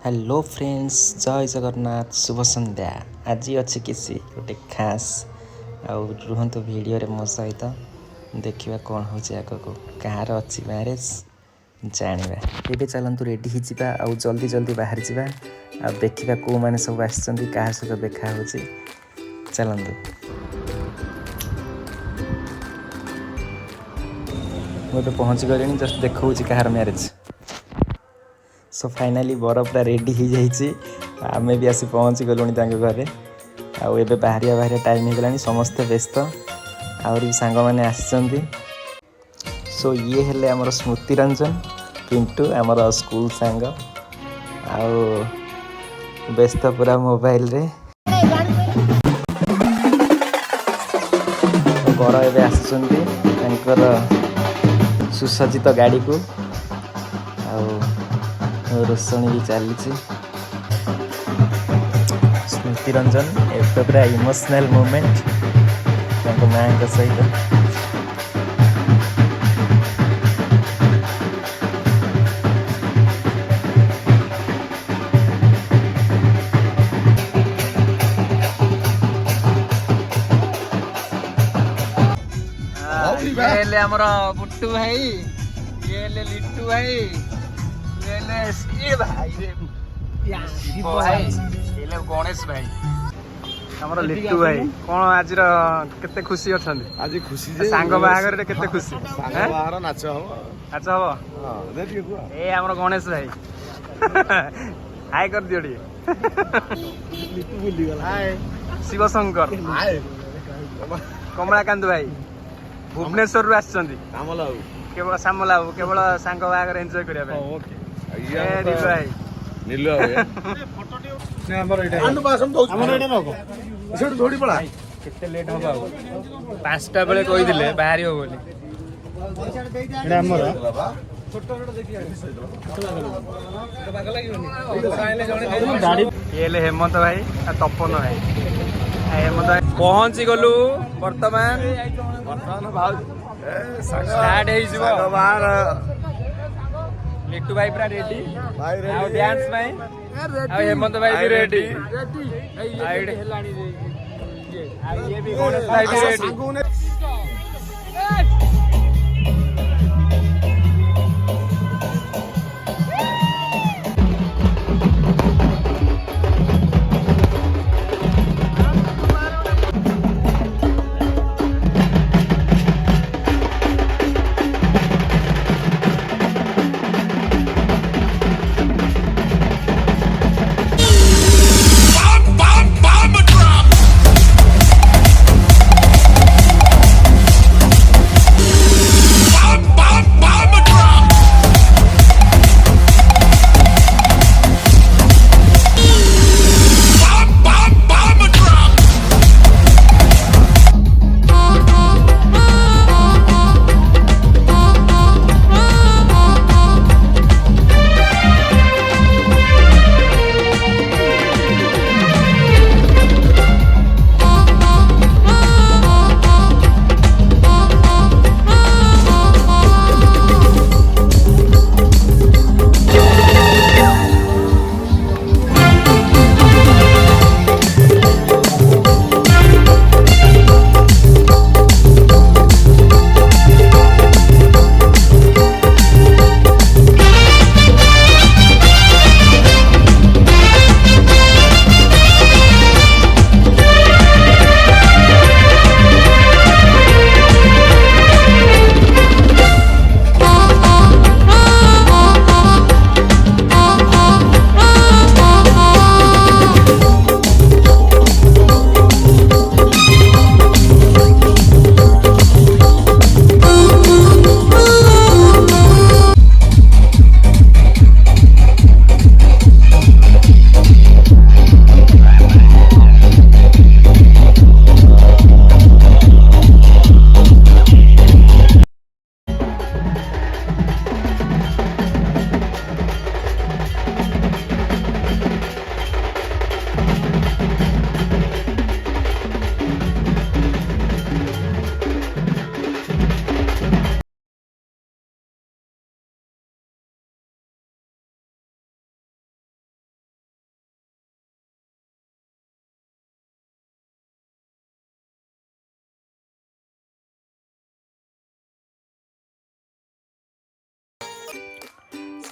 Hello friends, जय जगन्नाथ, शुभ संध्या। आज अच्छी किसी गोटे खास आउ रुहतु वीडियो रे मो सहित देखिए कौन हो आगक कहाँ अच्छी मैरेज जाना। ये चलतु रेडी ही जल्दी जल्दी बाहर जा देखा कौ मैंने सब आसछन्ति क्या सहित देखा हो चलतु। मुझे पहुँची गली जस्ट देखा कहार मैरेज। सो फाइनाली बर पूरा रेडी हो जाइए। आम भी आसी पहुँची गलुँ घरे। आउ बाहर टाइम हो गला समस्ते व्यस्त आहरी सांग मैंने आसी। सो ये हेले आमर स्मृति रंजन पिंटू आमर स्कूल सांग आउ व्यस्त पूरा मोबाइल रे। बर ए आसुचर सुसज्जित गाड़ी को रोषणी भी चली। स्मृति रंजन एक पूरा इमोशनल मोमेंट माँ सहित। ये हमर बुट्टू भाई, ये लिट्टू भाई, ये भाई शिव भाई, ये गणेश भाई, हमर लिट्टू भाई। कौन आज केते खुशी अछन? आज खुशी जे सांग बाहागर रे केते खुशी। सांग बाहागर नाच हो, नाच हो। हां दे दियो को। ए हमर गणेश भाई हाय कर दियो डी। लिट्टू भूली गला। हाय शिव शंकर, हाय कमलाकांत भाई भुवनेश्वर रु आछन्ती। सामलाऊ केवल सामलाऊ केवल सांग बाहागर एन्जॉय करिया भाई। ओके ए नीलू भाई, नीलू भाई फोटो ने हमर एटा आनु पासम दउ हमर एटा नको सेठ थोड़ी पड़ा। केते लेट हो बाबू? 5टा बेले कहि दिले बाहरी हो बोली। एटा हमर फोटो फोटो देखि बाग लागियोनी गाड़ी। ये ले हेमंत भाई आ तपन भाई। हेमंत भाई पहुंची गलु वर्तमान भाव स्टार्ट हे जिवो बाहर। लिट्टू भाई पूरा रेडी भाई, आ डांस भाई आ हेमंत भाई भी रेडी रेडी हेलानी ये भी गणेश भाई भी रेडी।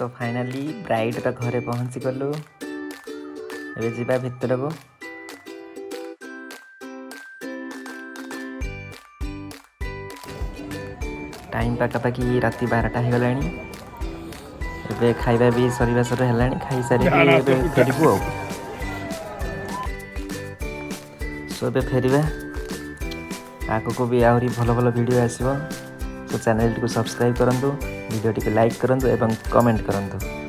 सो फाइनाली ब्राइड घरे पहुँची गलु ए जीवा भितर को टाइम पाखापाखि राति 12टा हो गला ए खाଇବା भी सरिया सर है खाई सारी फेरबू आ सो ए फेरवा आग को भी आहरी भल भल वीडियो आसो सो चैनल टी सब्सक्राइब करूँ वीडियो टी लाइक करूँ एवं कमेंट करूँ।